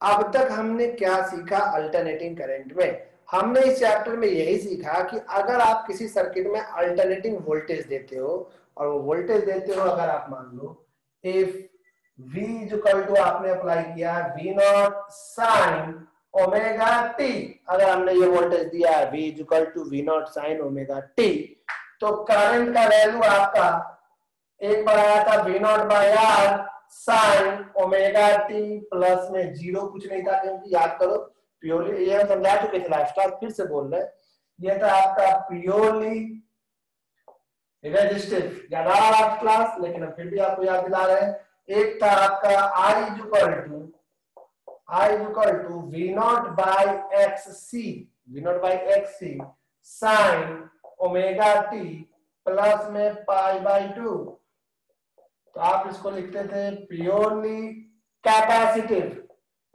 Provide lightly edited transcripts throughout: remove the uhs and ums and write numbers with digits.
अब तक हमने क्या सीखा अल्टरनेटिंग करंट में? हमने इस चैप्टर में यही सीखा कि अगर आप किसी सर्किट में अल्टरनेटिंग वोल्टेज देते हो, और वो वोल्टेज देते हो अगर आप मान लो इफ V इक्वल टू आपने अप्लाई किया V naught sine omega T, अगर हमने ये वोल्टेज दिया है V equal to V naught sine omega T, तो करंट का वैल्यू आपका एक बार आया था V naught by R sine omega T plus में जीरो कुछ नहीं था, क्योंकि याद करो प्योरली ये हम समझा चुके थे लास्ट क्लास, फिर से बोल रहे ये था आपका प्योरली रेजिस्टिव, याद आ लास्ट क्लास, लेकिन हम फिर भी आपको याद दिला रहे हैं। एक था आपका I equal to V naught by X C sine omega T plus में पाई बाई 2, तो आप इसको लिखते थे प्योरली कैपेसिटिव,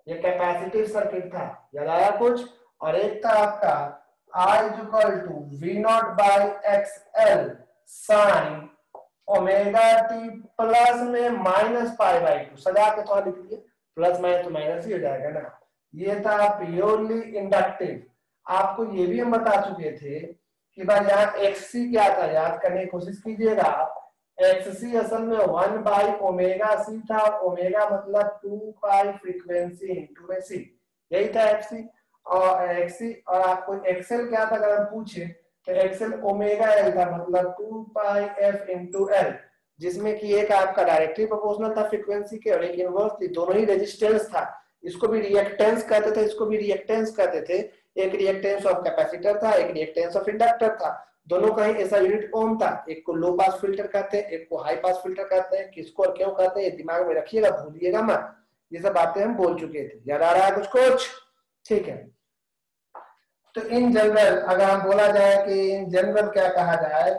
ये कैपेसिटिव सर्किट था, याद आया कुछ। और एक था आपका I equal to V naught by X L sine omega T plus में माइनस पाई बाई 2, सजा के थोड़ा लिख दिए, प्लस माइनस तो माइनस ही हो जाएगा ना। ये था प्योरली इंडक्टिव। आपको ये भी हम बता चुके थे कि भाई यहाँ एक्ससी क्या था, याद करने की कोशिश कीजिएगा आप। एक्ससी असल में 1 बाई ओमेगा सी था, ओमेगा मतलब 2 पाई फ्रीक्वेंसी इनटू में सी, यही था एफसी और एक्ससी। और आपको एक्सएल क्या था अगर हम पूछे तो एक्सएल ओमेगा एल था, मतलब 2 पाई एफ इनटू एल, जिसमें कि एक आपका डायरेक्टली प्रोपोर्शनल था फ्रीक्वेंसी के और एक इनवर्सली, दोनों ही रेजिस्टेंस था। इसको भी रिएक्टेंस कहते थे, इसको भी रिएक्टेंस कहते थे। एक रिएक्टेंस ऑफ कैपेसिटर था, एक रिएक्टेंस ऑफ इंडक्टर था, दोनों का ही ऐसा यूनिट ओम था। एक को लो पास फिल्टर कहते हैं, एक को हाई पास फिल्टर कहते हैं। किसको और क्यों कहते हैं ये दिमाग में रखिएगा, भूलिएगा मत, ये सब बातें हम बोल चुके थे। याद आ रहा है कुछ कुछ? ठीक है। तो इन जनरल अगर हम बोला जाए कि इन जनरल क्या कहा जाए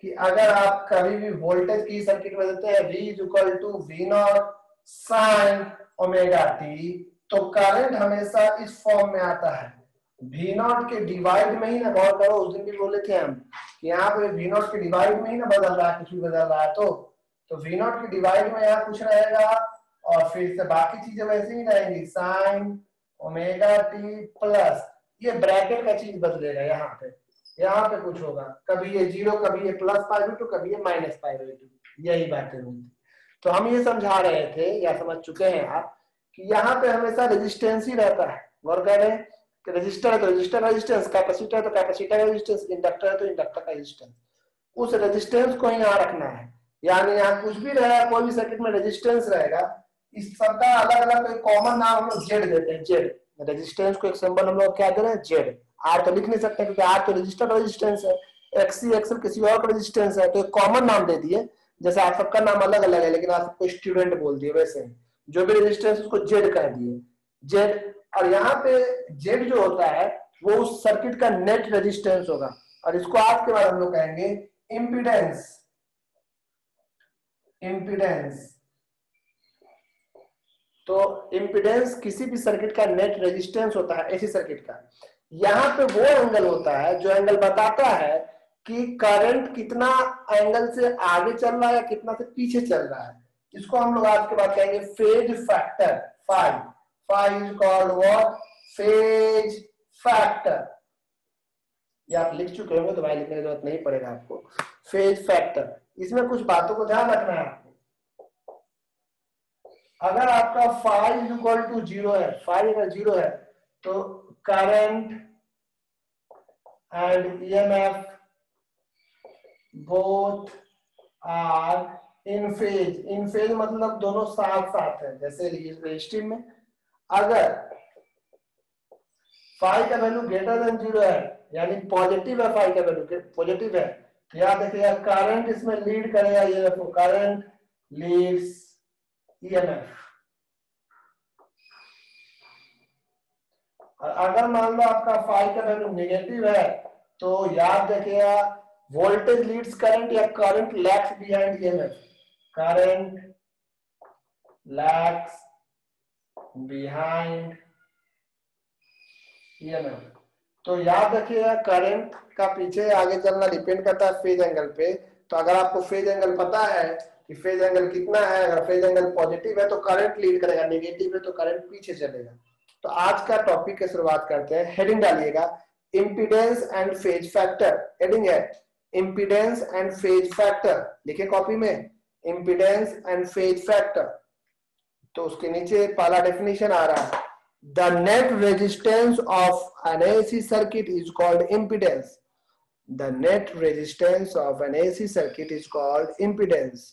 कि अगर आप कभी भी वोल्टेज की सर्किट में देते हैं V equal to V naught sine omega T, तो करंट हमेशा इस फॉर्म में आता है। V नॉट के डिवाइड में ही ना, गौर करो उस दिन भी बोले थे हम कि यहाँ पे V नॉट के डिवाइड में ही ना बदल रहा है, कुछ भी बदल रहा है तो V नॉट के डिवाइड में यहाँ कुछ रहेगा और फिर से बाकी चीजें वैसे ही रहेंगी, साइन ओमेगा टी प्लस ये ब्रैकेट का चीज बदलेगा, यहाँ पे कुछ होगा, कभी ये जीरो, कभी ये प्लस पाई बाई 2, कभी ये माइनस पाई बाई 2, यही बातें होंगी। तो हम ये समझा रहे थे या समझ चुके हैं आप कि यहाँ पे हमेशा रेजिस्टेंस ही रहता है। गौर कर रहे हैं कि रेजिस्टर है तो रेजिस्टर रेजिस्टेंस, कैपेसिटर है तो कैपेसिटर रेजिस्टेंस, इंडक्टर है तो इंडक्टर का रेजिस्टेंस, उस रेजिस्टेंस को यहाँ रखना है। यानी यहाँ कुछ भी रहेगा, कोई भी सर्किट में रेजिस्टेंस रहेगा, इस सबका अलग अलग कोई कॉमन नाम हम लोग जेड देते हैं, जेड। रेजिस्टेंस को एक सिंबल हम लोग क्या दे रहे हैं, जेड। आर तो लिख नहीं सकते क्योंकि आर तो रजिस्टर रेजिस्टेंस है, एक्सी एक्सएल किसी और का रेजिस्टेंस है, तो एक कॉमन नाम दे दिए। जैसे आप सबका नाम अलग अलग है लेकिन आप सबको स्टूडेंट बोल दिए, वैसे जो भी रेजिस्टेंस उसको जेड कह दिए, जेड। और यहाँ पे जेड जो होता है वो उस सर्किट का नेट रेजिस्टेंस होगा, और इसको आज के बाद हम लोग कहेंगे इम्पीडेंस। इम्पीडेंस तो इम्पीडेंस किसी भी सर्किट का नेट रेजिस्टेंस होता है ऐसी सर्किट का। यहाँ पे वो एंगल होता है जो एंगल बताता है कि करंट कितना एंगल से आगे चल रहा है या कितना से पीछे चल रहा है। इसको हम लोग आज के बाद कहेंगे phase factor, phi. Phi is called what, phase factor. ये आप लिख चुके होंगे तो भाई लिखने की जरूरत नहीं पड़ेगा आपको, फेज फैक्टर। इसमें कुछ बातों को ध्यान रखना है। अगर आपका फाई इक्वल टू जीरो है, फाई अगर जीरो है तो current and EMF both are in phase. In phase मतलब दोनों साथ साथ है, जैसे रेजिस्टिव में अगर फाई का वैल्यू ग्रेटर देन जीरो है, यानी पॉजिटिव है, फाई का वैल्यू पॉजिटिव है, तो याद रखिएगा करंट इसमें लीड करेगा ईएमएफ को, करंट लीड्स ईएमएफ। और अगर मान लो आपका फाई का वैल्यू नेगेटिव है तो याद रखिएगा वोल्टेज लीड्स करंट या current lags behind EMF, current lags behind EMF. तो याद रखिएगा करंट का पीछे आगे चलना डिपेंड करता है फेज एंगल पे। तो अगर आपको फेज एंगल पता है कि फेज एंगल कितना है, अगर फेज एंगल पॉजिटिव है तो करंट लीड करेगा, नेगेटिव है तो करंट पीछे चलेगा। तो आज का टॉपिक की शुरुआत करते हैं। हेडिंग डालिएगा impedance and phase factor. Heading है इम्पीडेंस एंड फेज फैक्टर, लिखे कॉपी में इम्पीडेंस एंड फेज फैक्टर। तो उसके नीचे पहला डेफिनेशन आ रहा है, the net resistance of N AC circuit is called impedance. The net resistance of N AC circuit is called impedance.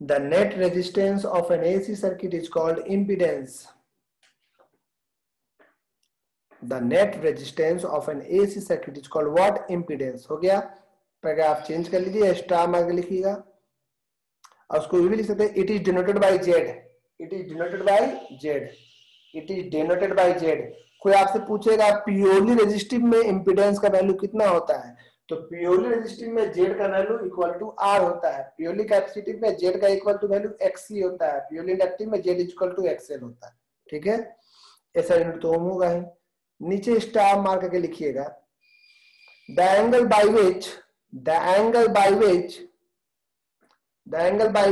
The net resistance of an AC circuit is called impedance. The net resistance of an AC circuit is called what? Impedance. हो गया? Paragraph change कर लीजिए, star mark लिखिएगा और उसको भी लिख सकते हैं, it is denoted by Z. It is denoted by Z. It is denoted by Z. कोई आपसे पूछेगा प्योरली रेजिस्टिव में इम्पीडेंस का वैल्यू कितना होता है, तो प्योरली रेजिस्टिव में Z का वैल्यू इक्वल टू R होता है, प्योरली कैपेसिटिव में Z का इक्वल टू वैल्यू XC होता है, प्योरली इंडक्टिव में Z इक्वल टू XL होता है। ठीक है, ऐसा यूनिट तो होगा ही। नीचे स्टार मार करके लिखिएगा, the angle by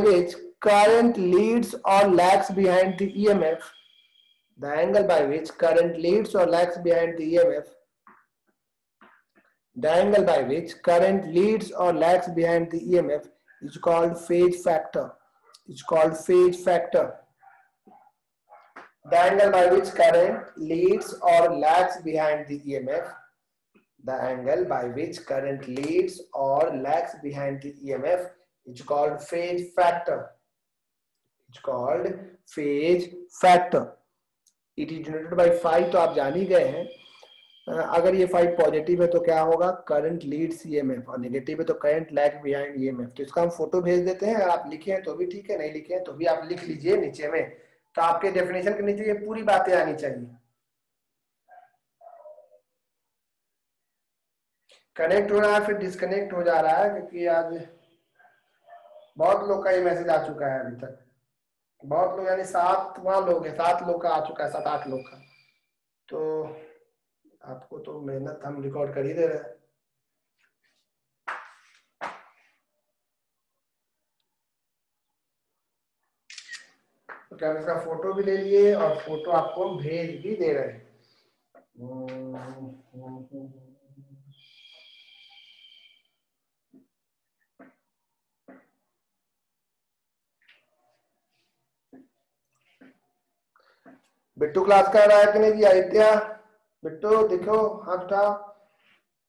which current leads और lags behind the EMF, the angle by which current leads or lags behind the EMF, the angle by which current leads or lags behind the EMF is called phase factor. It's called phase factor. The angle by which current leads or lags behind the EMF, the angle by which current leads or lags behind the EMF is called phase factor. It's called phase factor. It is denoted by phi, तो आप जान ही गए हैं। अगर ये phi positive है तो क्या होगा, करंट लीड्स EMF, और नेगेटिव है तो करंट लैग बिहाइंड EMF। तो इसका हम फोटो भेज देते हैं, अगर आप लिखे हैं तो भी ठीक है, नहीं लिखे हैं तो भी आप लिख लीजिए नीचे में। तो आपके डेफिनेशन के नीचे ये पूरी बातें आनी चाहिए। कनेक्ट हो रहा है फिर डिस्कनेक्ट हो जा रहा है, क्योंकि आज बहुत लोग का ये मैसेज आ चुका है अभी तक, बहुत लोग, यानी 7 लोग है, 7 लोग का आ चुका है, 7-8 लोग का। तो आपको तो मेहनत हम रिकॉर्ड कर ही दे रहे हैं। तो क्या हम इसका फोटो भी ले लिए और फोटो आपको हम भेज भी दे रहे हैं। बिट्टू क्लास कर रहा है कि नहीं जी? आदित्य, बिट्टू देखो हाथ उठाओ,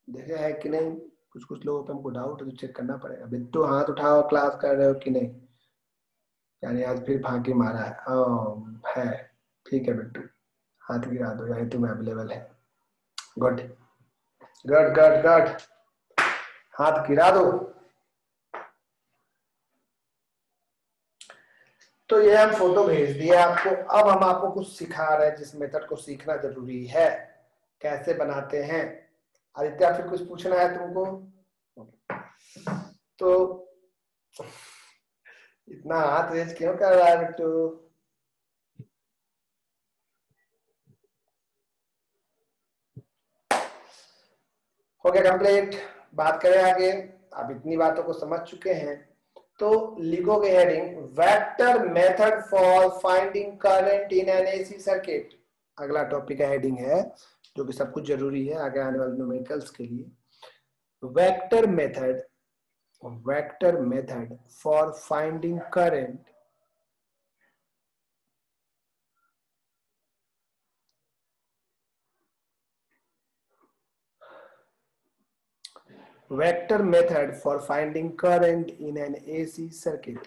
देखे है कि नहीं। कुछ लोगों पे हमको डाउट है तो चेक करना पड़ेगा। बिट्टू हाथ उठाओ, क्लास कर रहे हो कि नहीं? यानी आज फिर फांकी मारा है। ठीक है बिट्टू, हाथ गिरा दो, यानी तुम अवेलेबल है। गुड गुड गुड गुड, हाथ गिरा दो। तो ये हम फोटो भेज दिए आपको। अब हम आपको कुछ सिखा रहे हैं जिस मेथड को सीखना जरूरी है, कैसे बनाते हैं। आदित्य फिर कुछ पूछना है तुमको? तो इतना हाथ रेज क्यों कर रहा है बिट्टू? हो गया कंप्लीट, बात करें आगे। आप इतनी बातों को समझ चुके हैं तो लिखोगे heading vector method for finding current in an AC circuit. अगला टॉपिक का हेडिंग है जो कि सब कुछ जरूरी है आगे आने वाले न्यूमेरिकल्स के लिए। Vector method for finding current vector method for finding current in an AC circuit।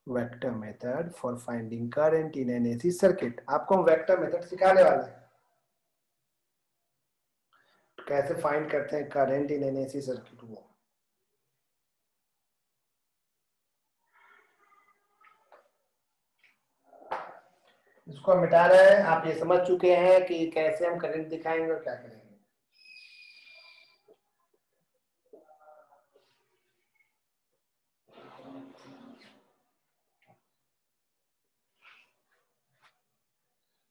Vector method for finding current in an AC circuit. आपको हम वेक्टर मेथड सिखाने वाले हैं, कैसे फाइंड करते हैं current in an AC circuit. वो इसको हम मिटा रहे हैं। आप ये समझ चुके हैं कि कैसे हम करंट दिखाएंगे और क्या करेंगे।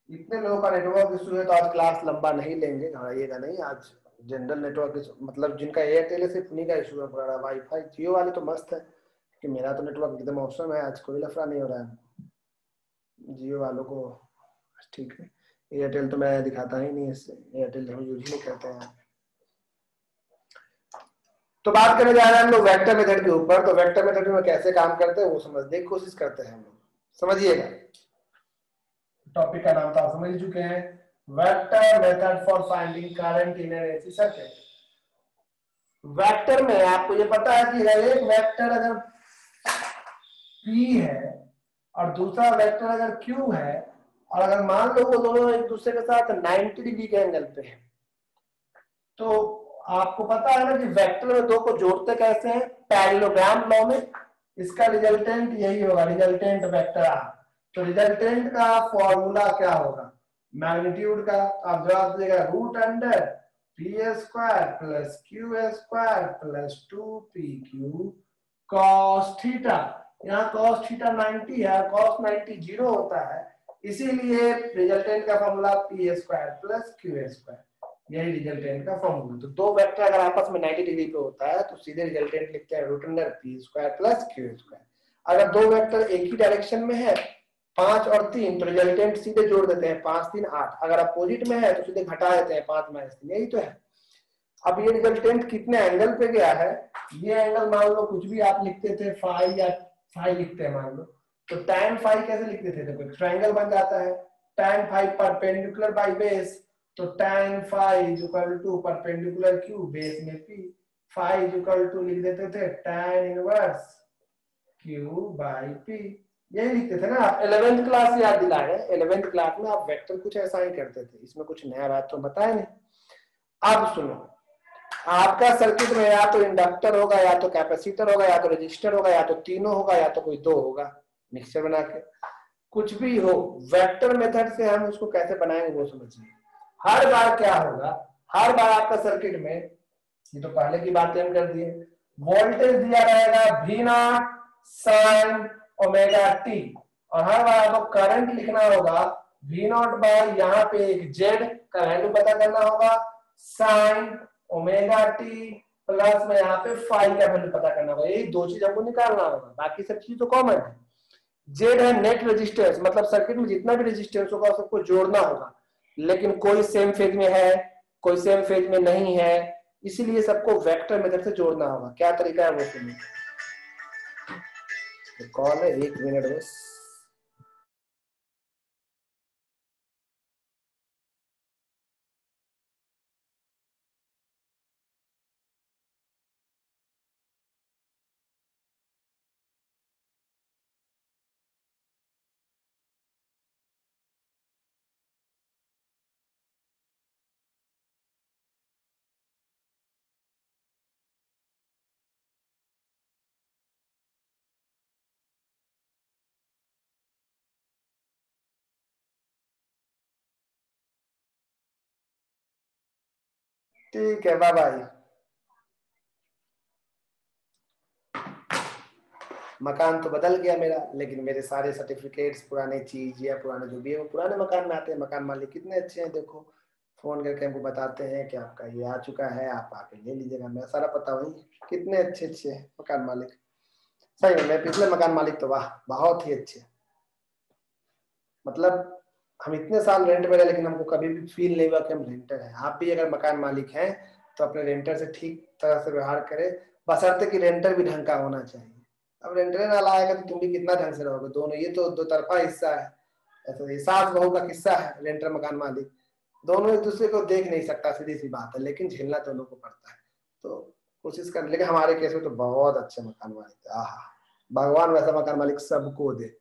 इतने लोगों का नेटवर्क इशू है तो आज क्लास लंबा नहीं लेंगे, घबराइएगा नहीं। आज जनरल नेटवर्क मतलब जिनका एयरटेल है सिर्फ उन्हीं का इशू है पूरा। वाईफाई जियो वाले तो मस्त है, कि मेरा तो नेटवर्क एकदम औसम है, आज कोई लफड़ा नहीं हो रहा है। जियो वालों को ठीक है, एयरटेल तो मैं दिखाता ही नहीं, इससे एयरटेल हम यूज ही नहीं करते हैं। तो बात करने जा रहे हैं हम लोग वेक्टर मेथड के ऊपर। तो वेक्टर मेथड में कैसे काम करते हैं वो समझने की कोशिश करते हैं हम लोग, समझिएगा। टॉपिक का नाम तो आप समझ चुके हैं, vector method for finding current in an AC circuit. Vector में आपको ये पता है कि हर एक वेक्टर अगर P है और दूसरा वेक्टर अगर Q है, और अगर मान लो वो दोनों एक दूसरे के साथ 90 डिग्री के एंगल पे है, तो आपको पता है ना कि वेक्टर में दो को जोड़ते कैसे हैं, पैरेललोग्राम लॉ में। इसका रिजल्टेंट यही होगा, रिजल्टेंट वेक्टर आर। तो रिजल्टेंट का फॉर्मूला क्या होगा, मैग्नीट्यूड का आप जवाब देगा root under P square plus Q square plus 2pq cos theta. यहाँ कॉस थीटा 90 है, कॉस 90 0 होता है, इसीलिए रिजल्टेंट का formula P square plus Q square, यही रिजल्टेंट का फॉर्मूला। तो दो वेक्टर अगर आपस में 90 डिग्री पे होता है तो सीधे रिजल्टेंट लिखते हैं root under P square plus Q square. अगर दो वेक्टर एक ही डायरेक्शन में है 5 और 3 तो रिजल्टेंट सीधे जोड़ देते हैं 5 3 8। अगर अपोजिट में है तो सीधे घटा देते हैं 5 - 3, यही तो है। अब ये रिजल्टेंट कितने एंगल पे गया है, ये एंगल मान लो कुछ भी आप लिखते थे फाई या फाई लिखते हैं मान लो, तो tan फाई कैसे लिखते थे, देखो एक ट्रायंगल बन जाता है, tan phi perpendicular by base, तो tan phi is equal to perpendicular Q base में p, phi is equal to लिख देते थे tan inverse q by p, यही लिखते थे ना आप। 11th क्लास याद दिला रहे हैं, 11th क्लास में आप वेक्टर कुछ ऐसा ही करते थे, इसमें कुछ नया बात तो बताया नहीं। अब सुनो, आपका सर्किट में या तो इंडक्टर होगा या तो कैपेसिटर होगा या तो रेजिस्टर होगा या तो तीनों होगा या तो कोई दो होगा, मिक्सचर बना के कुछ भी हो। वेक्टर मेथड से हम उसको कैसे बनाएंगे वो समझिए। हर बार क्या होगा, हर बार आपका सर्किट में, ये तो पहले की बातें हम कर दिए, वोल्टेज दिया रहेगा V0 sin ओमेगा t, और हर बार आपको करंट लिखना होगा V0 बाय यहाँ पे एक Z का वैल्यू पता करना होगा, sin ओमेगा t प्लस में यहाँ पे फाई का वैल्यू पता करना होगा। यही दो चीज हमको निकालना होगा, बाकी सब चीज तो कॉमन है। जेड है नेट रेजिस्टेंस, मतलब सर्किट में जितना भी रेजिस्टेंस होगा सबको जोड़ना होगा, लेकिन कोई सेम फेज में है कोई सेम फेज में नहीं है, इसीलिए सबको वेक्टर मेथड से जोड़ना होगा। क्या तरीका है वो सुनिए। कॉल है, 1 मिनट बस। ठीक है, बाय बाय। मकान तो बदल गया मेरा, लेकिन मेरे सारे सर्टिफिकेट्स पुराने चीज या पुराने जो भी है वो पुराने मकान में आते हैं। मकान मालिक कितने अच्छे हैं, देखो फोन करके हमको बताते हैं कि आपका ये आ चुका है, आप आके ले लीजिएगा। मेरा सारा पता वही, कितने अच्छे अच्छे हैं मकान मालिक। सही में मेरे पिछले मकान मालिक तो वाह बहुत ही अच्छे, मतलब हम इतने साल रेंट में रहे लेकिन हमको कभी भी फील नहीं हुआ कि हम रेंटर हैं। आप भी अगर मकान मालिक हैं तो अपने रेंटर से ठीक तरह से व्यवहार करें, बशर्ते कि रेंटर भी ढंग का होना चाहिए। अब रेंटर ना लाएगा तो तुम भी कितना ढंग से रहोगे, दोनों ये तो दो तरफा हिस्सा है। ऐसा ये सास बहू का किस्सा है, रेंटर मकान मालिक दोनों एक दूसरे को देख नहीं सकता, सीधी सी बात है, लेकिन झेलना दोनों को पड़ता है। तो कोशिश कर, लेकिन हमारे केस में तो बहुत अच्छे मकान मालिक थे। आहा, भगवान वैसा मकान मालिक सबको दे,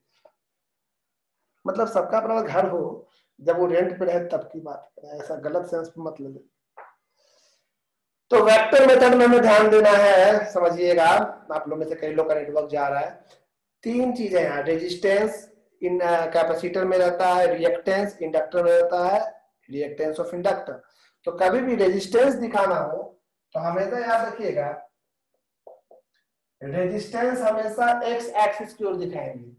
मतलब सबका अपना घर हो, जब वो रेंट पे रहे तब की बात है, ऐसा गलत सेंस में मत ले। तो वेक्टर मेथड में हमें ध्यान देना है, समझिएगा। आप लोग में से कई लोग का नेटवर्क जा रहा है। 3 चीजें हैं, रेजिस्टेंस इन कैपेसिटर में रहता है, रिएक्टेंस इंडक्टर में रहता है, रिएक्टेंस ऑफ इंडक्टर। तो कभी भी रेजिस्टेंस दिखाना हो तो हमेशा याद रखिएगा, रेजिस्टेंस हमेशा एक्स एक्सिस की ओर दिखाएंगे।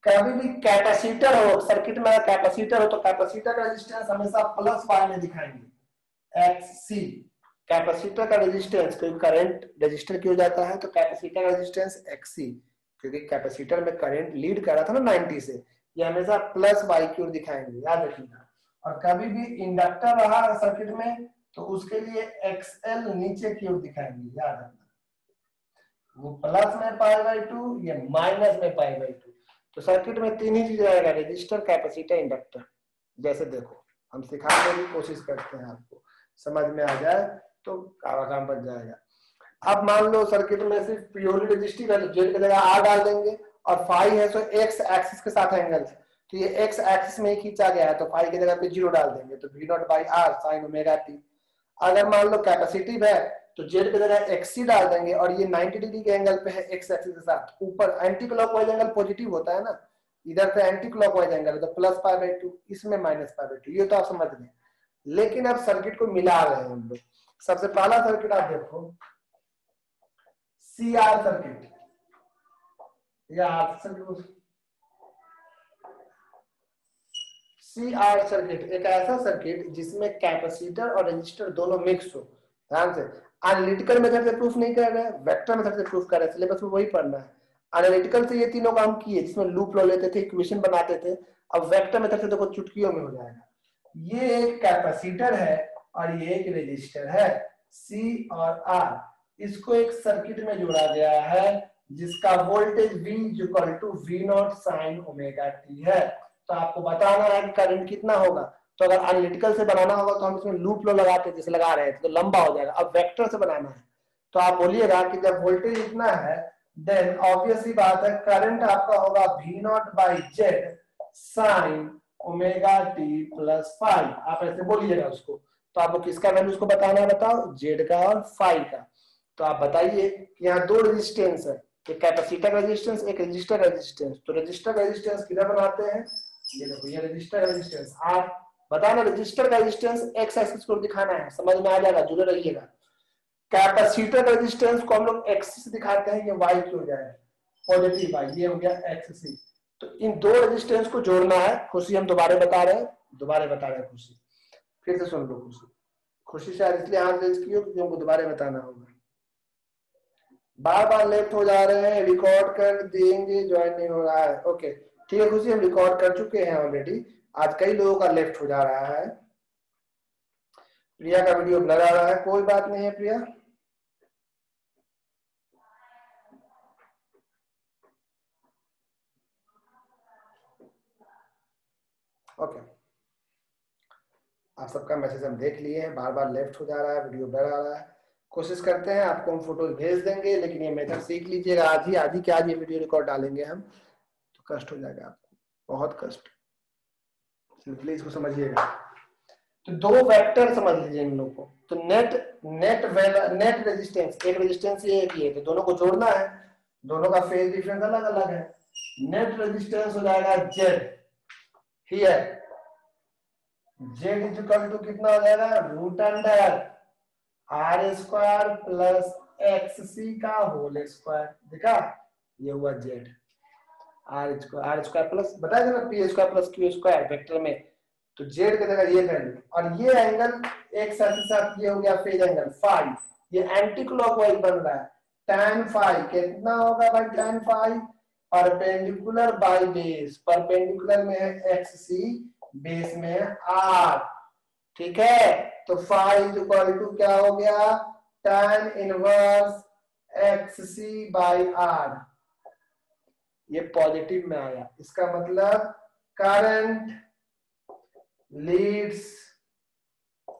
कभी भी कैपेसिटर हो, सर्किट में कैपेसिटर हो तो कैपेसिटर का रेजिस्टेंस हमेशा प्लस वाई में दिखाएंगे, एक्ससी। कैपेसिटर का रेजिस्टेंस, क्योंकि करंट रेजिस्टर की हो जाता है तो कैपेसिटर का रेजिस्टेंस एक्ससी, क्योंकि कैपेसिटर में करंट लीड कर रहा था ना 90 से, ये हमेशा प्लस वाई की ओर दिखाएंगे, याद रखिएगा। और कभी भी इंडक्टर रहा सर्किट में तो उसके लिए एक्सएल नीचे की ओर दिखाएंगे, याद रखना। वो प्लस में पाई बाई 2, ये माइनस में पाई बाई 2। तो सर्किट में तीन ही चीज रहेगा, रजिस्टर, कैपेसिटर, इंडक्टर। जैसे देखो हम सिखाने की कोशिश करते हैं, आपको समझ में आ जाए तो काम बन जाएगा। अब मान लो सर्किट में सिर्फ प्योरली रजिस्टिव है तो जेड की जगह आर डाल देंगे, और फाई है तो एक्स एक्सिस के साथ एंगल है, तो ये एक्स एक्सिस में ही खींचा गया है तो फाई की जगह पे 0 डाल देंगे, तो V naught by R sine omega T. अगर मान लो कैपेसिटिव है तो जेड की जगह एक्सी डाल देंगे, और ये 90 डिग्री के एंगल पे है एक्स एक्सिस के साथ, ऊपर एंटी क्लॉकवाइज एंगल पॉजिटिव होता है ना, इधर से एंटी क्लॉकवाइज एंगल है तो प्लस पाई बाई 2, इसमें माइनस पाई बाई 2, ये तो आप समझ लें। लेकिन अब सर्किट को मिला रहे हैं हम लोग। सबसे पहला सर्किट आप देखो, सी आर सर्किट या सी आर सर्किट एक ऐसा सर्किट जिसमें कैपेसिटर और रेजिस्टर दोनों मिक्स हो। ध्यान से, एनालिटिकल मेथड से प्रूफ नहीं कर रहे हैं, वेक्टर मेथड से प्रूफ कर रहे हैं, सिलेबस में वही पढ़ना है। एनालिटिकल से ये तीनों काम किए जिसमें लूप लो लेते थे, इक्वेशन बनाते थे। अब वेक्टर मेथड से देखो चुटकियों में हो जाएगा। ये एक कैपेसिटर है और ये एक रेजिस्टर है, सी और आर। इसको एक सर्किट में जोड़ा गया है जिसका voltage V equal to V naught sine omega T है। तो आपको बताना है कि करंट कितना होगा। तो अगर एनालिटिकल से बनाना होगा तो हम इसमें लूप लो लगाते जैसे लगा रहे हैं तो लंबा हो जाएगा। अब वेक्टर से बनाना है तो आप बोलिएगा कि जब वोल्टेज इतना है देन ऑब्वियसली बात है करंट आपका होगा V not by Z sign omega T plus five. आप ऐसे बोलिएगा उसको। तो आपको किसका वैल्यू उसको बताना है, बताओ, जेड का और फाइव का। तो आप बताइए कि यहाँ दो रेजिस्टेंस है, एक कैपेसिटर रेजिस्टेंस, एक रजिस्टर रेजिस्टेंस। तो रजिस्टर रेजिस्टेंस किधर बनाते हैं, ये देखो ये रजिस्टर रेजिस्टेंस आर। बताना रजिस्टर का रेजिस्टेंस एक्स एक्सिस को दिखाना है, समझ में आ जाएगा, जुड़े रहिएगा। कैपेसिटर रेजिस्टेंस को हम लोग एक्सिस दिखाते हैं, ये वाई की हो जाएगा, पॉजिटिव वाई, ये हो गया एक्स। तो इन दो रेजिस्टेंस को जोड़ना है। खुशी हम दोबारा बता रहे हैं, खुशी फिर से सुन लो। खुशी शायद इसलिए हाथ रेज की हो क्योंकि हमको दोबारा बताना होगा। बार बार लेफ्ट हो जा रहे हैं, रिकॉर्ड कर देंगे, ज्वाइन नहीं हो रहा है। ओके ठीक है खुशी, हम रिकॉर्ड कर चुके हैं ऑलरेडी। आज कई लोगों का लेफ्ट हो जा रहा है। प्रिया का वीडियो ब्लर आ रहा है, कोई बात नहीं है प्रिया। ओके आप सबका मैसेज हम देख लिए हैं, बार बार लेफ्ट हो जा रहा है, वीडियो ब्लर आ रहा है। कोशिश करते हैं आपको हम फोटोज भेज देंगे, लेकिन ये मेथड सीख लीजिएगा। आज ही के आज ये वीडियो रिकॉर्ड डालेंगे हम, तो कष्ट हो जाएगा आपको, बहुत कष्ट। प्लीज इसको समझिएगा। तो दो वेक्टर समझ लीजिए इन लोगों को। तो नेट रेजिस्टेंस, एक रेजिस्टेंस ये एक ये, तो दोनों को जोड़ना है। दोनों का फेज डिफरेंस अलग अलग है। नेट रेजिस्टेंस हो जाएगा Z, here Z is equal to कितना हो जाएगा, root under R square plus X C का होल स्क्वायर। देखा, ये हुआ जेड। आर स्क्वायर प्लस बताया था ना, P square plus Q square vector में। तो जेड की जगह ये वैल्यू, और ये एंगल एक साथ ही साथ ये हो गया फेज एंगल फाइव। ये एंटी क्लॉकवाइज बन रहा है। tan फाइव कितना होगा भाई, tan five perpendicular by base. Perpendicular में है एक्स सी, बेस में है आर। ठीक है, तो फाइव इक्वल टू क्या हो गया, tan inverse X C by R. ये पॉजिटिव में आया, इसका मतलब current leads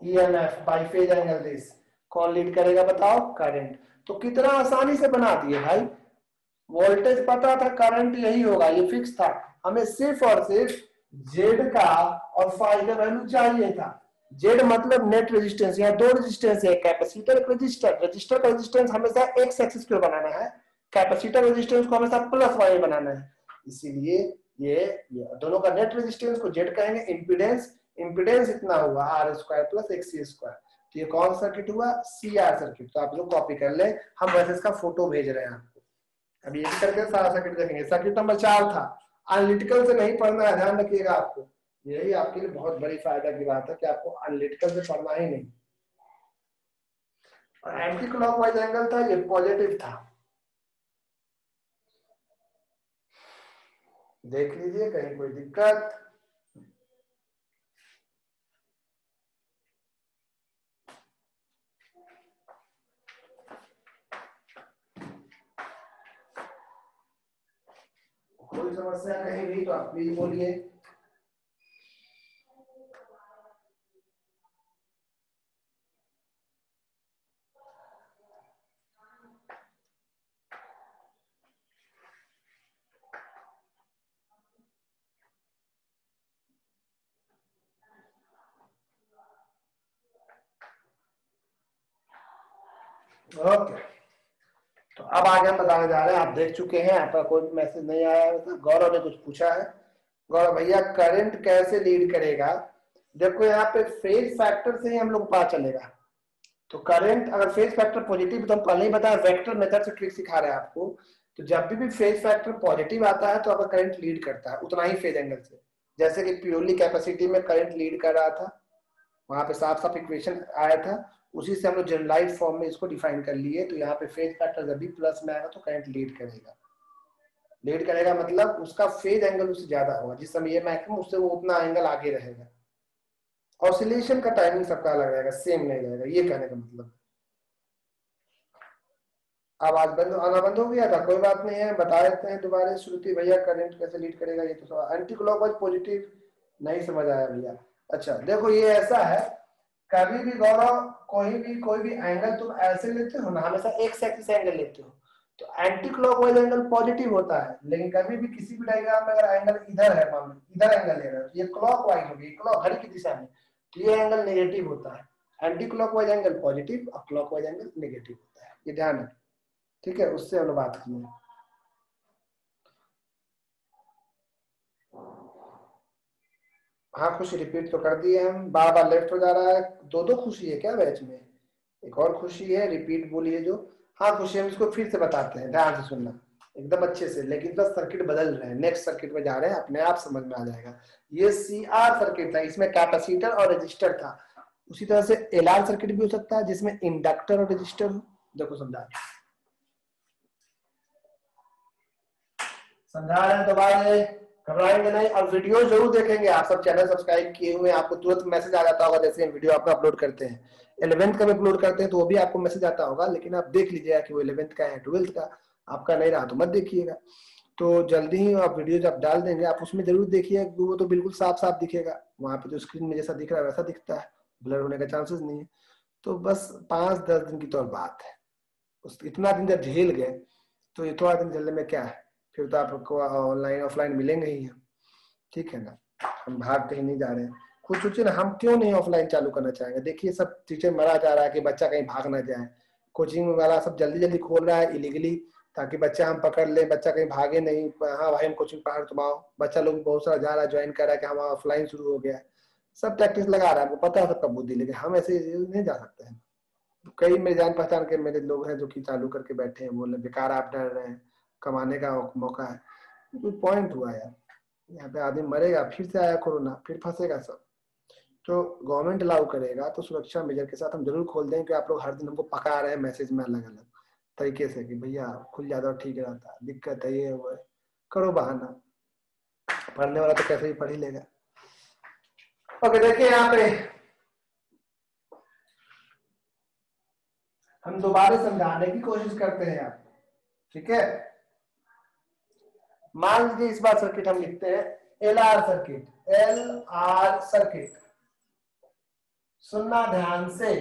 EMF by phase angle this. कौन लीड करेगा बताओ, करंट। तो कितना आसानी से बना दिए भाई, वोल्टेज पता था, करंट यही होगा, ये फिक्स था। हमें सिर्फ और सिर्फ जेड का और फाई का वैल्यू चाहिए था। जेड मतलब नेट रेजिस्टेंस, यहाँ दो रेजिस्टेंस है, कैपेसिटर एक रजिस्टर। रजिस्टर का रेजिस्टेंस हमेशा एक्स एक्सिस पे बनाना है, कैपेसिटर रेजिस्टेंस को हमेशा प्लस वाई बनाना है। इसीलिए ये दोनों का नेट रेजिस्टेंस को जेड कहेंगे। इंपिडेंस इतना हुआ R square plus X C square. तो ये कौन सर्किट हुआ, सी आर सर्किट। तो आप लोग कॉपी कर ले, हम वैसे इसका फोटो भेज रहे हैं आपको। अभी ये करके सारा सर्किट देखेंगे। सर्किट नंबर 4 था, एनालिटिकल से नहीं पढ़ना है, ध्यान रखिएगा। आपको यही आपके लिए बहुत बड़ी फायदा की बात है कि आपको एनालिटिकल से पढ़ना ही नहीं। और एंटी क्लॉकवाइज एंगल था, ये पॉजिटिव था। देख लीजिए कहीं कोई दिक्कत। कोई समस्या कहीं भी तो आप प्लीज बोलिए। ओके, तो अब आगे हम बताने जा रहे हैं। आप देख चुके हैं, आपका कोई भी मैसेज नहीं आया है। गौरव ने कुछ पूछा है। गौरव भैया करंट कैसे लीड करेगा? देखो यहाँ पे फेज फैक्टर से ही हम लोग पता चलेगा। तो करंट अगर फेज फैक्टर पॉजिटिव, तो हम पहले ही बताया वेक्टर मेथड से ट्रिक सिखा रहे हैं आपको। तो जब भी फेज फैक्टर पॉजिटिव आता है तो आपका करंट लीड करता है उतना ही फेज एंगल से। जैसे कि प्योरली कैपेसिटी में करंट लीड कर रहा था, वहां पे साफ साफ इक्वेशन आया था, उसी से हम लोग जनरलाइज फॉर्म में इसको डिफाइन कर लिए। तो यहाँ पे फेज फैक्टर जब भी प्लस में आएगा तो करंट लीड करेगा। लीड करेगा मतलब उसका फेज एंगल उससे ज्यादा होगा। जिस समय ये मैक्सिमम, उससे वो उतना एंगल आगे रहेगा। ऑसिलेशन का टाइमिंग सबका अलग रहेगा, सेम नहीं रहेगा, ये कहने का मतलब। आवाज बंद आना बंद हो गया था, कोई बात नहीं है, बता देते हैं दोबारा। श्रुति भैया करंट कैसे लीड करेगा, ये तो सवाल एंटी क्लॉकवाइज पॉजिटिव नहीं समझ आया भैया। अच्छा देखो ये ऐसा है, कभी भी गौरव कोई भी एंगल तुम ऐसे लेते हो ना, हमेशा एक एक्सिस एंगल लेते हो, तो एंटी क्लॉकवाइज एंगल पॉजिटिव होता है। लेकिन कभी भी किसी भी डायग्राम में अगर एंगल इधर है, मान लो इधर एंगल ले रहे हो, तो ये क्लॉकवाइज होगी, क्लॉक घड़ी की दिशा में, तो ये एंगल नेगेटिव होता है। एंटी क्लॉकवाइज एंगल पॉजिटिव और क्लॉकवाइज एंगल नेगेटिव होता है, ये ध्यान रखें। ठीक है, उससे हम लोग बात की है। हाँ खुशी रिपीट तो कर दिए हम, बार बार लेफ्ट हो जा रहा है। दो दो खुशी है क्या बैच में? एक और खुशी है, रिपीट बोलिए जो। हाँ खुशी, हम इसको फिर से बताते हैं, ध्यान से सुनना एकदम अच्छे से। लेकिन बस सर्किट बदल रहे हैं, नेक्स्ट सर्किट में जा रहे हैं, अपने आप समझ में आ जाएगा। ये CR सर्किट था, इसमें कैपेसिटर और रजिस्टर था। उसी तरह से LR सर्किट भी हो सकता है जिसमें इंडक्टर और रजिस्टर हो। देखो समझा रहे हैं दोबारा, घबराएंगे नहीं। और वीडियो जरूर देखेंगे आप सब, चैनल सब्सक्राइब किए हुए हैं, आपको तुरंत मैसेज आ जाता होगा जैसे वीडियो आपका अपलोड करते हैं। 11th का भी अपलोड करते हैं तो वो भी आपको मैसेज आता होगा, लेकिन आप देख लीजिएगा कि वो 11th का है, 12th का आपका नहीं रहा तो मत देखिएगा। तो जल्दी ही आप वीडियो जब डाल देंगे आप उसमें जरूर देखिए, वो तो बिल्कुल साफ साफ दिखेगा। वहां पे जो स्क्रीन में जैसा दिख रहा है वैसा दिखता है, ब्लर होने का चांसेस नहीं है। तो बस 5-10 दिन की तो बात है, उस इतना दिन जब झेल गए तो ये थोड़ा दिन झेलने में क्या है, फिर तो आपको ऑनलाइन ऑफलाइन मिलेंगे ही हम। ठीक है ना, हम भाग कहीं नहीं जा रहे हैं। खुद सोचिए ना, हम क्यों नहीं ऑफलाइन चालू करना चाहेंगे? देखिए सब टीचर मरा जा रहा है कि बच्चा कहीं भाग ना जाए। कोचिंग वाला सब जल्दी जल्दी खोल रहा है इलीगली, ताकि बच्चा हम पकड़ ले, बच्चा कहीं भागे नहीं। हाँ भाई हम कोचिंग पढ़ा तुम आओ, बच्चा लोग बहुत सारा जा रहा है, ज्वाइन कर रहा है कि हम ऑफलाइन शुरू हो गया है। सब प्रैक्टिस लगा रहा है, हमको पता है सबका बुद्धि, लेकिन हम ऐसे नहीं जा सकते हैं। कई मेरे जान पहचान के मेरे लोग हैं जो कि चालू करके बैठे हैं, बोले बेकार आप डर रहे हैं, कमाने का मौका है। कोई पॉइंट हुआ यार, यहाँ पे आदमी मरेगा, फिर से आया कोरोना, फिर फंसेगा सब। तो गवर्नमेंट अलाउ करेगा तो सुरक्षा मेजर के साथ हम जरूर खोल देंगे। कि आप लोग हर दिन हमको पका रहे हैं मैसेज में अलग अलग तरीके से कि भैया खुल जाता और ठीक रहता, दिक्कत है ये वो है, करो बहाना, पढ़ने वाला तो कैसे ही पढ़ ही लेगा। ओके देखिए यहाँ पे हम दोबारा समझाने की कोशिश करते हैं आप, ठीक है। मान लीजिए इस बार सर्किट हम लिखते हैं LR सर्किट, LR सर्किट, सुनना ध्यान से।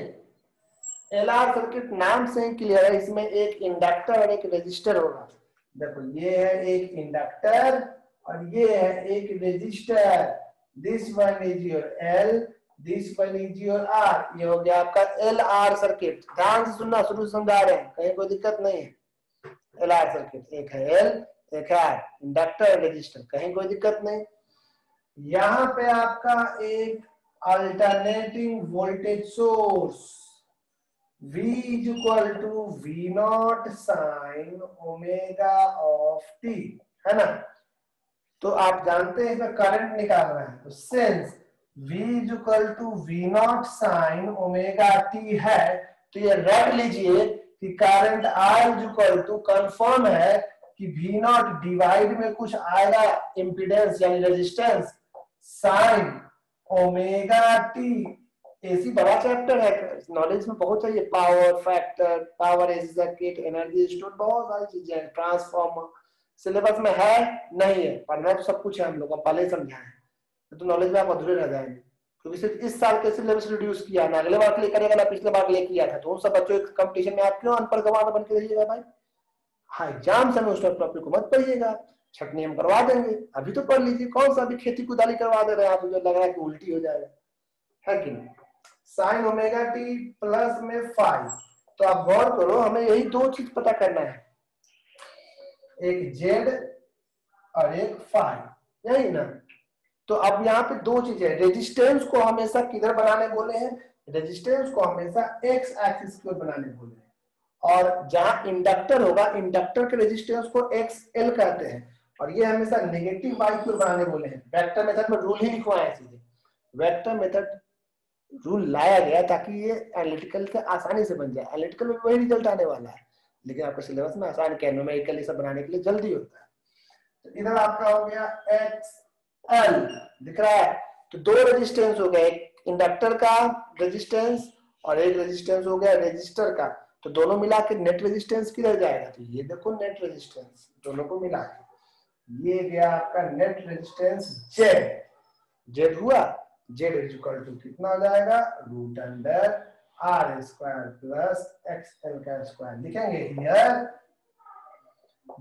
LR सर्किट नाम से ही क्लियर है, इसमें एक इंडक्टर और एक रेजिस्टर होगा। देखो ये है एक इंडक्टर और ये है एक resistor. This one is your L, this one is your R। ये हो गया आपका LR सर्किट। ध्यान से सुनना, शुरू से समझा रहे हैं, कहीं कोई दिक्कत नहीं है। LR सर्किट, एक है L एक है R, इंडक्टर रेजिस्टर, कहीं कोई दिक्कत नहीं। यहां पे आपका एक alternating voltage source V is equal to V naught sine omega of t, है ना। तो आप जानते हैं इसमें करंट निकालना है, तो since V is equal to V naught sine omega t है, तो ये रख लीजिए कि current I is equal to, confirm है कि वी नॉट डिवाइड में कुछ आएगा इम्पीडेंस यानी resistance sign omega T. AC बड़ा चैप्टर है, नॉलेज में बहुत चाहिए, power factor, power AC circuit, energy store, बहुत सारी चीजें हैं, ट्रांसफार्मर। सिलेबस में है नहीं है, पढ़ना तो सब कुछ है, हम लोग को पहले ही समझा है, तो नॉलेज में आप अधूरे रह जाएंगे, क्योंकि सिर्फ इस साल के सिलेबस रिड्यूस किया ना, अगले बार के लिए करेगा ना, पिछले बार के लिए किया था, तो उन सब बच्चों के कंपटीशन में आप क्यों अनपढ़ गवार बन के रहिएगा भाई। हाँ, एग्जाम से उस टॉपिक को मत पढ़िएगा, छटनी हम करवा देंगे, अभी तो पढ़ लीजिए, कौन सा अभी खेती कुदाली करवा दे रहे हैं आप, मुझे लग रहा है कि उल्टी हो जाएगा, है कि नहीं। साइन ओमेगा टी प्लस में 5, तो आप गौर करो, हमें यही दो चीज पता करना है, एक जेड और एक फाई, यही ना। तो अब यहाँ पे दो चीजें, रेजिस्टेंस को हमेशा किधर बनाने बोले हैं, रेजिस्टेंस को हमेशा एक्स एक्सिस की ओर बनाने बोले हैं, और जहां इंडक्टर होगा, इंडक्टर के रेजिस्टेंस को एक्स एल कहते हैं, और ये हमेशा नेगेटिव वाई की ओर बनाने बोले हैं। वेक्टर मेथड में रूल ही लिखवाए सीधे, वेक्टर मेथड रूल लाया गया ताकि ये एनालिटिकल से आसानी से बन जाए, एनालिटिकल में वही रिजल्ट आने वाला है, लेकिन आपके सिलेबस में आसान क्या न्यूमेरिकल सब बनाने के लिए जल्दी होता है। तो इधर आपका हो गया एक्स एल दिख रहा है, तो दो रेजिस्टेंस हो गए, एक इंडक्टर का रेजिस्टेंस और एक रेजिस्टेंस हो गया रेजिस्टर का, तो दोनों मिला के नेट रेजिस्टेंस किधर जाएगा, तो ये देखो नेट रेजिस्टेंस दोनों को मिला के ये गया आपका नेट रेजिस्टेंस जेड, जेड हुआ, जेड इज इक्वल टू कितना हो जाएगा, root under R square plus X L का स्क्वायर, लिखेंगे here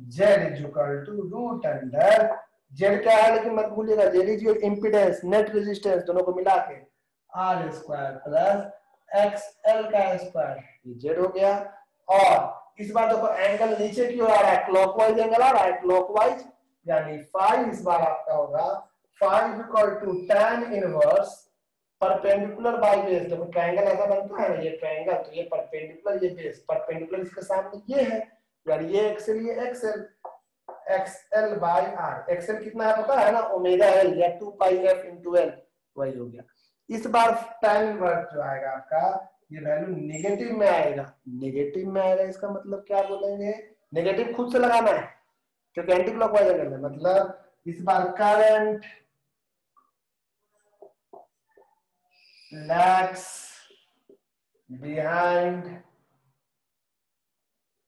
Z is equal to root under, Z क्या है लेकिन मत भूलिएगा, Z is your impedance, net resistance दोनों को मिला के R square plus X L का स्क्वायर, ये जेड हो गया। और इस बार देखो एंगल नीचे की ओर आ रहा है, क्लॉकवाइज एंगल आ रहा है, क्लॉकवाइज, यानी फाई इस बार आपका होगा phi equal to tan inverse perpendicular by base. देखो ट्रायंगल ऐसा बनता है ना, ये ट्रायंगल, तो ये परपेंडिकुलर, ये बेस, परपेंडिकुलर इसके सामने ये है, यानी ये एक्सएल, ये X L, X L by R, X L कितना है पता है ना, ओमेगा एल या 2 पाई एफ इनटू एल, वही हो गया। इस बार tan इनवर्स जो आएगा आपका, ये वैल्यू नेगेटिव में आएगा, नेगेटिव में आएगा, इसका मतलब क्या बोलेंगे, नेगेटिव खुद से लगाना है क्योंकि एंटी क्लॉकवाइज एंगल है, मतलब इस बार current lags behind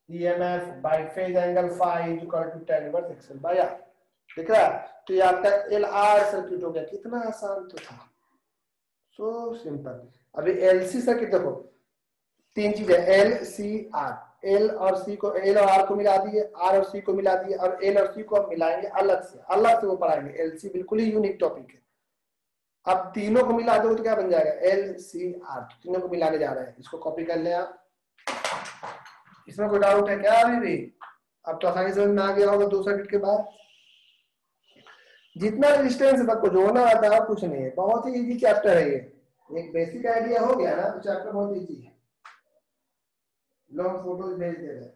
EMF by phase angle phi is equal to tan inverse XL by R, ठीक है। तो ये आपका LR सर्किट हो गया, कितना आसान तो था, सो सिंपल। अभी LC सर्किट देखो, तीन चीजें L C R, L और C को, L और R को मिला दिए, R और C को मिला दिए, और L और C को हम मिलाएंगे अलग से वो पढ़ाएंगे, LC बिल्कुल ही यूनिक टॉपिक है। अब तीनों को मिला दो तो क्या बन जाएगा, एल सी आर, तीनों को मिलाने जा रहे हैं, इसको कॉपी कर ले आप। इसमें कोई डाउट है क्या अभी भी, अब तो आसानी समझ में आ गया होगा दो सर्किट के बाद। जितना रेजिस्टेंस सबको जोड़ना आता है कुछ नहीं है, बहुत ही इजी चैप्टर है ये, एक बेसिक आइडिया हो गया ना तो चैप्टर बहुत इजी है। लो हम फोटोज भेज दे रहे हैं।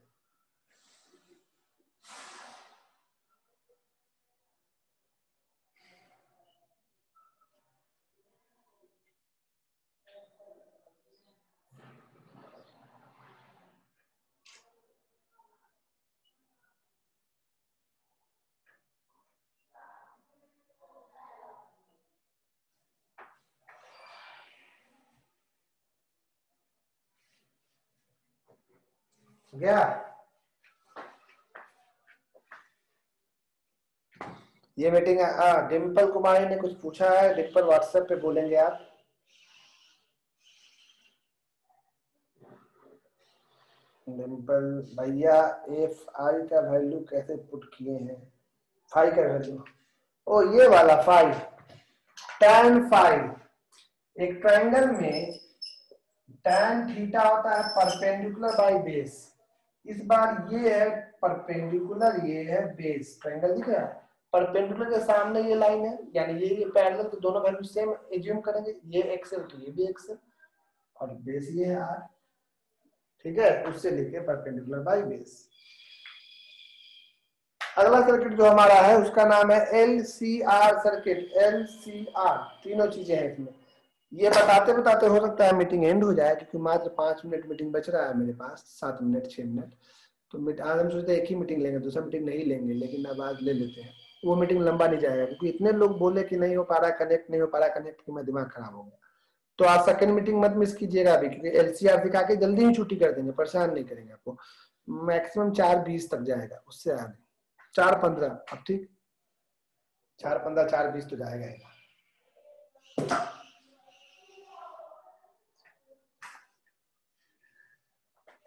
गया ये मीटिंग है। डिम्पल कुमारी ने कुछ पूछा है, डिम्पल व्हाट्सएप पे बोलेंगे आप। डिम्पल भैया एफ आई का वैल्यू कैसे पुट किए हैं, फाई का वैल्यू, ओ ये वाला फाई, tan फाई, एक ट्रायंगल में tan थीटा होता है परपेंडिकुलर बाय बेस, इस बार ये है परपेंडिकुलर, ये है बेस, ट्रायंगल दिख रहा है, परपेंडिकुलर के सामने ये लाइन है, यानी ये पैरेलल, तो दोनों वैल्यू सेम एज्यूम करेंगे, ये एक्सएल तो ये भी एक्सएल, और बेस ये है आर, ठीक है, उससे लेके परपेंडिकुलर बाय बेस। अगला सर्किट जो हमारा है उसका नाम है LCR सर्किट, LCR, तीनों चीजें हैं इसमें। ये बताते बताते हो सकता है मीटिंग एंड हो जाए, क्योंकि मात्र 5 मिनट मीटिंग बच रहा है मेरे पास, 7 मिनट 6 मिनट, तो आज हम सोचते एक ही मीटिंग लेंगे, दूसरा मीटिंग नहीं लेंगे, लेकिन अब आज ले लेते हैं। वो मीटिंग लंबा नहीं जाएगा क्योंकि इतने लोग बोले कि नहीं हो पा रहा कनेक्ट, नहीं हो पा रहा कनेक्ट, कि मैं दिमाग खराब हो गया। तो आज सेकंड मीटिंग मत मिस कीजिएगा अभी, क्योंकि एलसीआर दिखा के जल्दी ही छुट्टी कर देंगे, परेशान नहीं करेंगे आपको। मैक्सिमम 4:20 तक जाएगा, उससे आगे 4:15। अब ठीक 4:15 4:20 तो जाएगा ही।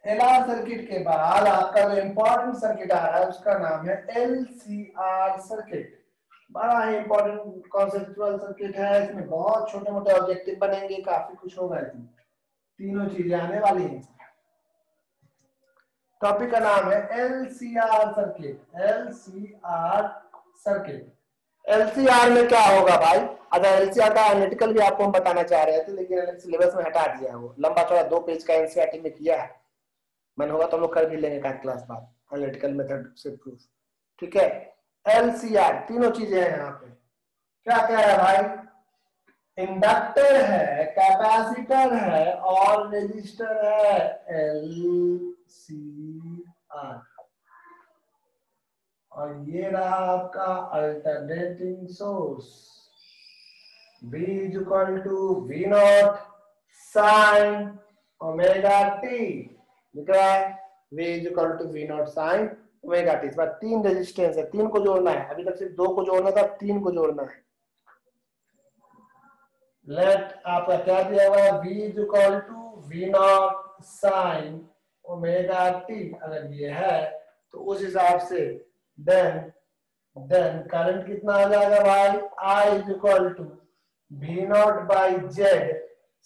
एलआर सर्किट के बाद आपका जो इंपॉर्टेंट सर्किट आ रहा है उसका नाम है एलसीआर सर्किट। बड़ा ही इंपॉर्टेंट कॉन्सेप्चुअल सर्किट है, इसमें बहुत छोटे मोटे ऑब्जेक्टिव बनेंगे, काफी कुछ होगा इसमें, तीनों चीजें आने वाली हैं। टॉपिक का नाम है LCR circuit. LCR circuit, LCR में क्या होगा भाई? अच्छा, एलसीआर का एनालिटिकल भी आपको हम बताना चाह रहे थे, लेकिन सिलेबस में हटा दिया है, वो लंबा थोड़ा 2 पेज का एनसीईआरटी में किया है। मन होगा तो हम लोग कर भी लेंगे क्लास बाद, एनालिटिकल मेथड से प्रूफ। ठीक है, एलसीआर तीनों चीजें हैं यहाँ पे। क्या क्या है भाई? इंडक्टर है, कैपेसिटर है और रेजिस्टर है। एलसीआर। और ये रहा आपका alternating source, V is equal to V naught sin omega t। लिख रहा है V is equal to V naught sin omega t। इस बार 3 रेजिस्टेंस है, 3 को जोड़ना है, अभी तक सिर्फ 2 को जोड़ना था, 3 को जोड़ना है। लेट आपका क्या दिया हुआ है? V is equal to V naught sin omega t। अगर ये है तो उस हिसाब से देन करंट कितना आ जाएगा भाई? I is equal to V naught by Z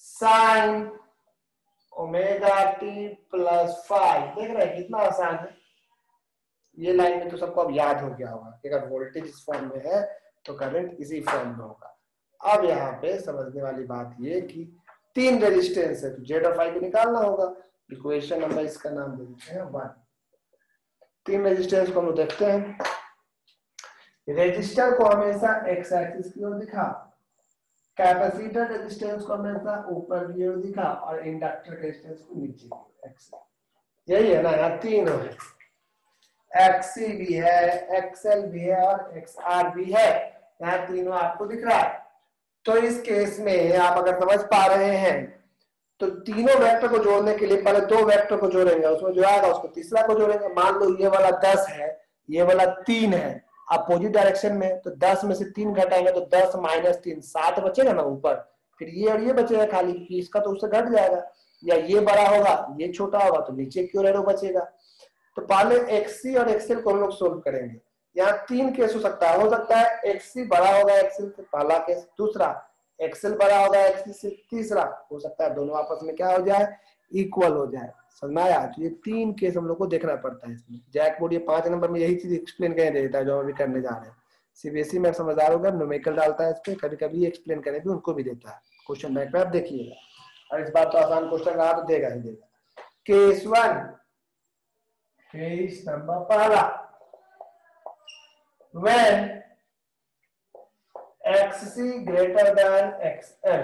sin omega t plus 5। देख रहे हैं कितना आसान है। ये लाइन में तो सबको अब याद हो गया होगा कि अगर वोल्टेज इस फॉर्म में है तो करंट इसी फॉर्म में होगा। अब यहाँ पे समझने वाली बात ये कि 3 रेजिस्टेंस है तो Z और फाई को निकालना होगा। इक्वेशन नंबर इसका नाम दे देते हैं 1। 3 रेजिस्टेंस को हम लोग देखते हैं। रेजिस्टर को हमेशा एक्स एक्सिस की ओर दिखा, कैपेसिटर रेजिस्टेंस को हमेशा ऊपर की ओर दिखा और इंडक्टर रेजिस्टेंस को नीचे की ओर एक्स। यही है ना, यहाँ 3 है, एक्सी भी है, एक्सएल भी है और एक्सआर भी है। यहाँ तीनों आपको दिख रहा है। तो इस केस में आप अगर समझ पा रहे हैं तो तीनों वेक्टर को जोड़ने के लिए पहले 2 वेक्टर को जोड़ेंगे, उसमें जो आएगा उसको तीसरा को जोड़ेंगे। मान लो ये वाला 10 है, ये वाला 3 है, अपोजिट डायरेक्शन में, तो 10 में से 3 घटाएंगे तो 10 माइनस 3 7 बचेगा ना ऊपर। फिर ये और ये बचेगा खाली, क्योंकि इसका तो उससे घट जाएगा, या ये बड़ा होगा ये छोटा होगा तो नीचे की ओर एरो बचेगा। तो पहले एक्ससी और एक्सएल को हम लोग सोल्व करेंगे। यहाँ 3 केस हो सकता है एक्ससी बड़ा होगा एक्सएल से, पहला केस। दूसरा एक्सएल बड़ा होगा एक्ससी से। तीसरा हो सकता है दोनों आपस में क्या हो जाए? इक्वल हो जाए। समझ में आया? तो ये 3 केस हम लोग को देखना पड़ता है इसमें। जैक बोर्ड ये 5 नंबर में यही चीज एक्सप्लेन कर देता है जो अभी करने जा रहे हैं। सीबीएसई में समझदार होगा, न्यूमेरिकल डालता है इस पे, कभी कभी एक्सप्लेन करने भी उनको भी देता है। क्वेश्चन बैंक में आप देखिएगा, और इस बार तो आसान क्वेश्चन रहा तो देगा ही देगा। केस 1, केस नंबर पहला, when XC greater than XL।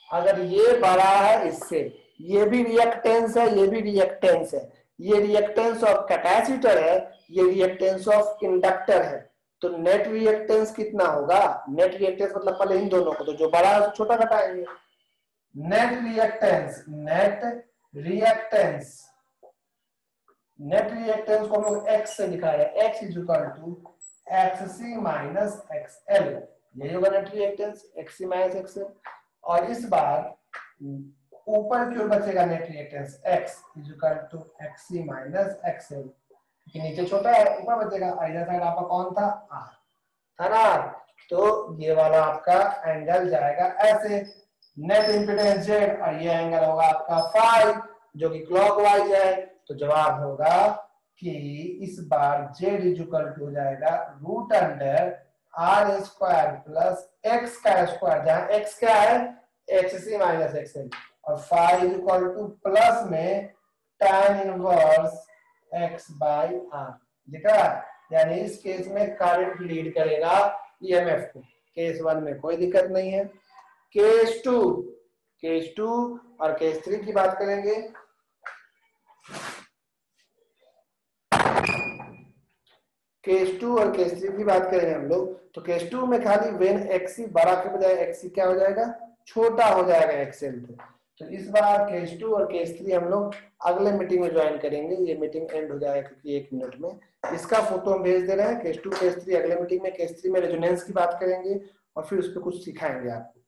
अगर ये बड़ा है इससे, ये भी रिएक्टेंस है, ये भी रिएक्टेंस है, ये रिएक्टेंस ऑफ कैपेसिटर है, ये रिएक्टेंस ऑफ इंडक्टर है, तो नेट रिएक्टेंस कितना होगा? नेट रिएक्टेंस मतलब पहले इन दोनों को, तो जो बड़ा है छोटा घटाएंगे। नेट रिएक्टेंस को हम लोग x से दिखा रहे हैं, x is equal to XC minus XL। यही होगा net reactance, XC minus XL। और इस बार ऊपर की ओर बचेगा net reactance x is equal to XC minus XL, क्योंकि नीचे छोटा है ऊपर बचेगा। इधर साइड आपका कौन था? R था ना। तो ये वाला आपका एंगल जाएगा ऐसे, नेट इंपीडेंस Z, और ये एंगल होगा आपका फाई जो कि क्लॉकवाइज है। तो जवाब होगा कि इस बार Z इज इक्वल टू हो जाएगा root under R square plus x का स्क्वायर, जहां x क्या है? XC माइनस XL, और phi is equal to plus में tan inverse x by R। दिखा? यानी इस केस में करंट लीड करेगा EMF को। केस 1 में कोई दिक्कत नहीं है। केस 2 और केस 3 की बात करेंगे। केस 2 और केस 3 की बात करेंगे हम लोग, तो केस 2 में खाली वेन एक्सी बड़ा के बजाय एक्सी क्या हो जाएगा, छोटा हो जाएगा एक्सेल से। तो इस बार केस 2 और केस 3 हम लोग अगले मीटिंग में ज्वाइन करेंगे। ये मीटिंग एंड हो जाएगा क्योंकि 1 मिनट में। इसका फोटो हम भेज दे रहे हैं। केस 2 केस 3 अगले मीटिंग में। केस 3 में रेजोनेंस की बात करेंगे और फिर उस पर कुछ सिखाएंगे आपको।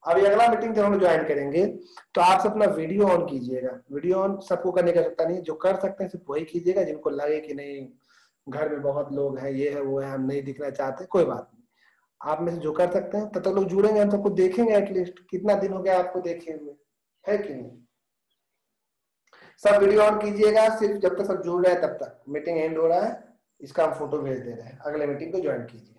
अभी अगला मीटिंग जब हम ज्वाइन करेंगे तो आप सब अपना वीडियो ऑन कीजिएगा। वीडियो ऑन सबको करने का सकता नहीं, जो कर सकते हैं सिर्फ वही कीजिएगा, जिनको लगे कि नहीं घर में बहुत लोग हैं, ये है वो है, हम नहीं दिखना चाहते, कोई बात नहीं। आप में से जो कर सकते हैं तब तक लोग जुड़ेंगे, हम सबको देखेंगे। एटलीस्ट कितना दिन हो गया आपको देखे हुए, है कि नहीं। सब वीडियो ऑन कीजिएगा, सिर्फ जब तक सब जुड़ रहे हैं तब तक। मीटिंग एंड हो रहा है, इसका हम फोटो भेज दे रहे हैं। अगले मीटिंग को ज्वाइन कीजिए।